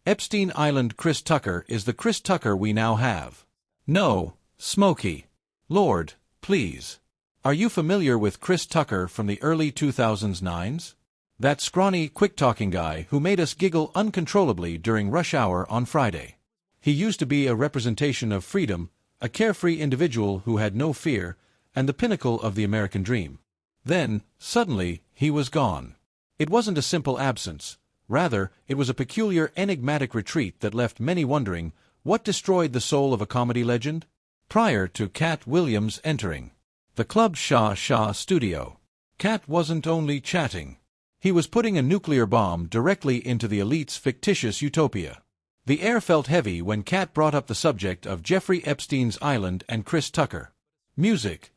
Epstein Island Chris Tucker is the Chris Tucker we now have. No, Smokey. Lord, please. Are you familiar with Chris Tucker from the early 2009s? That scrawny, quick-talking guy who made us giggle uncontrollably during rush hour on Friday. He used to be a representation of freedom, a carefree individual who had no fear, and the pinnacle of the American dream. Then, suddenly, he was gone. It wasn't a simple absence. Rather, it was a peculiar, enigmatic retreat that left many wondering, what destroyed the soul of a comedy legend? Prior to Katt Williams entering the Club Shah Shah studio, Katt wasn't only chatting. He was putting a nuclear bomb directly into the elite's fictitious utopia. The air felt heavy when Katt brought up the subject of Jeffrey Epstein's island and Chris Tucker. Music.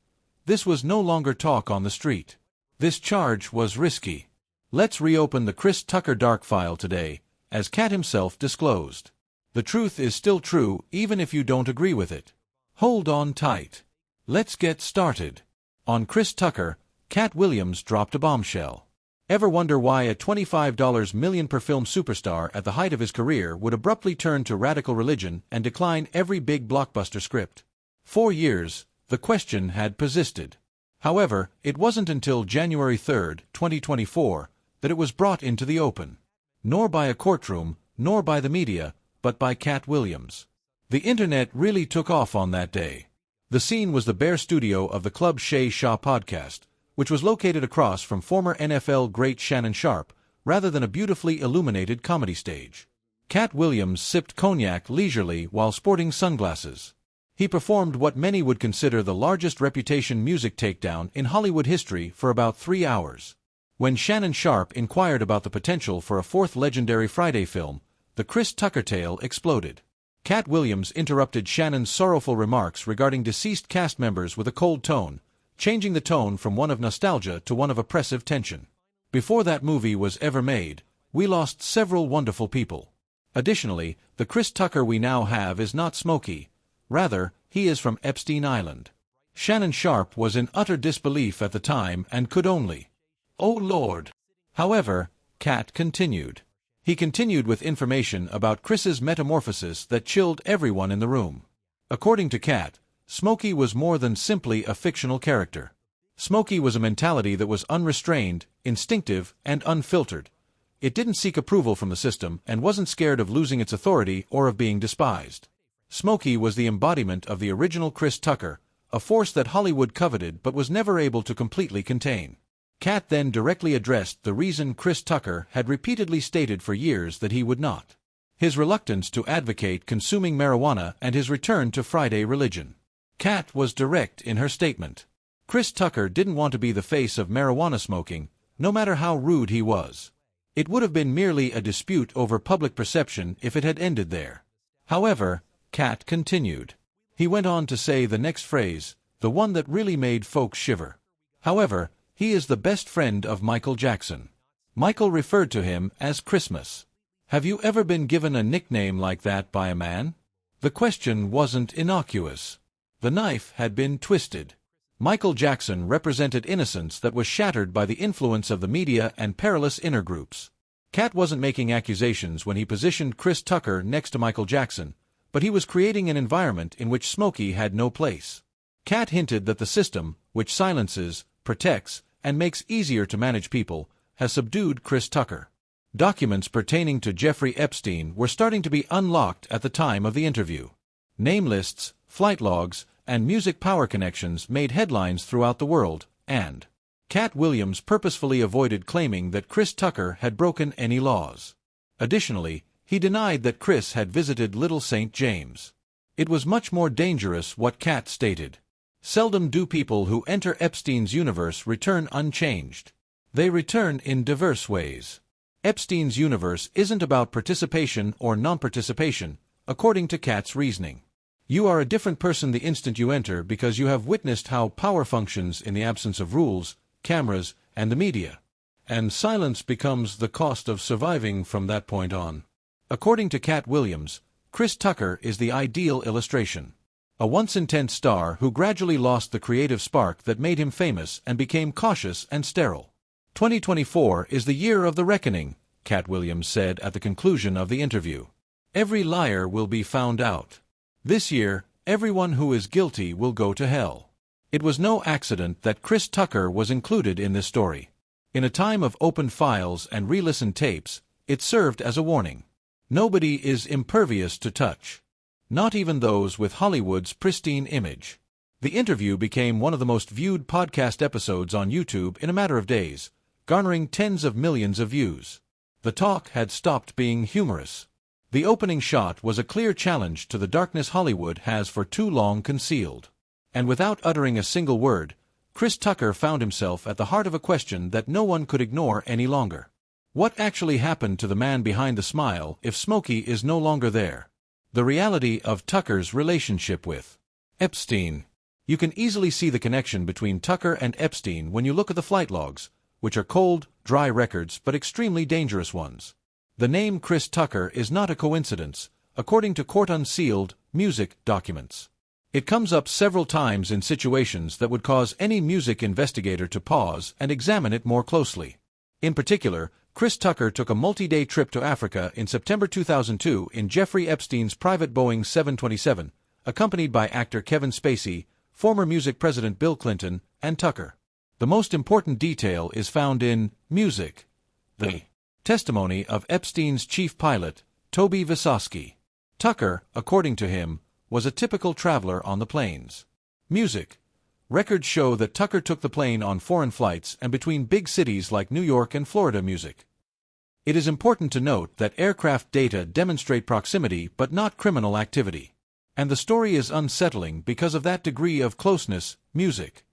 This was no longer talk on the street. This charge was risky. Let's reopen the Chris Tucker dark file today, as Katt himself disclosed. The truth is still true, even if you don't agree with it. Hold on tight. Let's get started. On Chris Tucker, Katt Williams dropped a bombshell. Ever wonder why a $25 million per film superstar at the height of his career would abruptly turn to radical religion and decline every big blockbuster script? 4 years, the question had persisted. However, it wasn't until January 3, 2024, that it was brought into the open. Nor by a courtroom, nor by the media, but by Katt Williams. The internet really took off on that day. The scene was the bare studio of the Club Shah Shah podcast, which was located across from former NFL great Shannon Sharpe, rather than a beautifully illuminated comedy stage. Katt Williams sipped cognac leisurely while sporting sunglasses. He performed what many would consider the largest reputation music takedown in Hollywood history for about 3 hours. When Shannon Sharpe inquired about the potential for a fourth Legendary Friday film, the Chris Tucker tale exploded. Katt Williams interrupted Shannon's sorrowful remarks regarding deceased cast members with a cold tone, changing the tone from one of nostalgia to one of oppressive tension. Before that movie was ever made, we lost several wonderful people. Additionally, the Chris Tucker we now have is not Smokey. Rather, he is from Epstein Island. Shannon Sharpe was in utter disbelief at the time and could only, "Oh Lord." However, Katt continued. He continued with information about Chris's metamorphosis that chilled everyone in the room. According to Katt, Smokey was more than simply a fictional character. Smokey was a mentality that was unrestrained, instinctive, and unfiltered. It didn't seek approval from the system and wasn't scared of losing its authority or of being despised. Smokey was the embodiment of the original Chris Tucker, a force that Hollywood coveted but was never able to completely contain. Katt then directly addressed the reason Chris Tucker had repeatedly stated for years that he would not. His reluctance to advocate consuming marijuana and his return to Friday religion. Katt was direct in her statement. Chris Tucker didn't want to be the face of marijuana smoking, no matter how rude he was. It would have been merely a dispute over public perception if it had ended there. However, Katt continued. He went on to say the next phrase, the one that really made folks shiver. However, he is the best friend of Michael Jackson. Michael referred to him as Christmas. Have you ever been given a nickname like that by a man? The question wasn't innocuous. The knife had been twisted. Michael Jackson represented innocence that was shattered by the influence of the media and perilous inner groups. Katt wasn't making accusations when he positioned Chris Tucker next to Michael Jackson, but he was creating an environment in which Smokey had no place. Katt hinted that the system, which silences, protects, and makes easier to manage people, has subdued Chris Tucker. Documents pertaining to Jeffrey Epstein were starting to be unlocked at the time of the interview. Name lists, flight logs, and music power connections made headlines throughout the world, and Katt Williams purposefully avoided claiming that Chris Tucker had broken any laws. Additionally, he denied that Chris had visited Little St. James. It was much more dangerous what Katt stated. Seldom do people who enter Epstein's universe return unchanged. They return in diverse ways. Epstein's universe isn't about participation or non-participation, according to Katt's reasoning. You are a different person the instant you enter because you have witnessed how power functions in the absence of rules, cameras, and the media. And silence becomes the cost of surviving from that point on. According to Katt Williams, Chris Tucker is the ideal illustration. A once intense star who gradually lost the creative spark that made him famous and became cautious and sterile. 2024 is the year of the reckoning, Katt Williams said at the conclusion of the interview. Every liar will be found out. This year, everyone who is guilty will go to hell. It was no accident that Chris Tucker was included in this story. In a time of open files and re-listened tapes, it served as a warning. Nobody is impervious to touch. Not even those with Hollywood's pristine image. The interview became one of the most viewed podcast episodes on YouTube in a matter of days, garnering tens of millions of views. The talk had stopped being humorous. The opening shot was a clear challenge to the darkness Hollywood has for too long concealed. And without uttering a single word, Chris Tucker found himself at the heart of a question that no one could ignore any longer. What actually happened to the man behind the smile if Smokey is no longer there? The reality of Tucker's relationship with Epstein. You can easily see the connection between Tucker and Epstein when you look at the flight logs, which are cold, dry records but extremely dangerous ones. The name Chris Tucker is not a coincidence, according to court-unsealed music documents. It comes up several times in situations that would cause any music investigator to pause and examine it more closely. In particular, Chris Tucker took a multi-day trip to Africa in September 2002 in Jeffrey Epstein's private Boeing 727, accompanied by actor Kevin Spacey, former music president Bill Clinton, and Tucker. The most important detail is found in Music, the testimony of Epstein's chief pilot, Toby Visosky. Tucker, according to him, was a typical traveler on the planes. Music. Records show that Tucker took the plane on foreign flights and between big cities like New York and Florida. Music. It is important to note that aircraft data demonstrate proximity but not criminal activity. And the story is unsettling because of that degree of closeness. Music.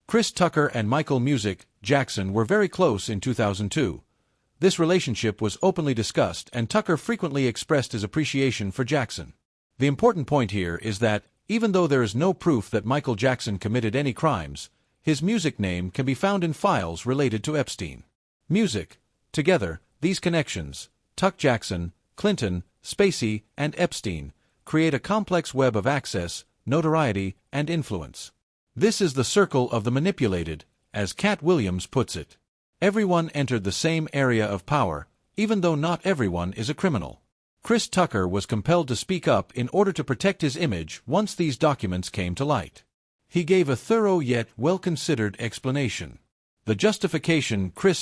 Chris Tucker and Michael "Music" Jackson were very close in 2002. This relationship was openly discussed and Tucker frequently expressed his appreciation for Jackson. The important point here is that, even though there is no proof that Michael Jackson committed any crimes, his music name can be found in files related to Epstein. Music. Together, these connections, Tuck Jackson, Clinton, Spacey, and Epstein, create a complex web of access, notoriety, and influence. This is the circle of the manipulated, as Katt Williams puts it. Everyone entered the same area of power, even though not everyone is a criminal. Chris Tucker was compelled to speak up in order to protect his image once these documents came to light. He gave a thorough yet well-considered explanation. The justification Chris